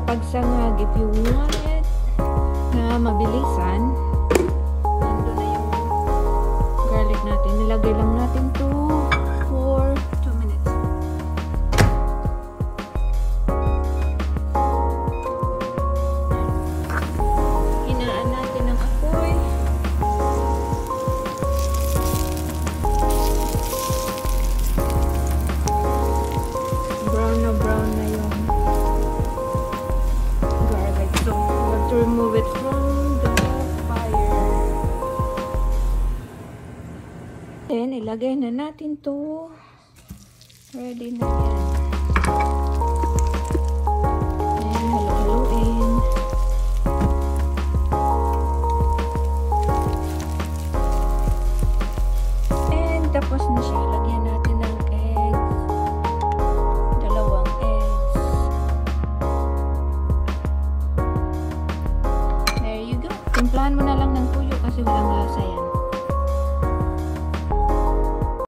pagsangag, if you want it na mabilisan, nandun na yung garlic natin. Nilagay lang natin to for 2 minutes. Hinaan natin ang apoy. Brown na yung garlic. So, we have to remove it from the fire. Then, ilagay na natin to. Ready na yan. Then, halo-haloin. And, tapos na siya. Lagyan natin ng eggs. 2 eggs. There you go. Timplahan mo na lang ng tuyo kasi walang lasa yan.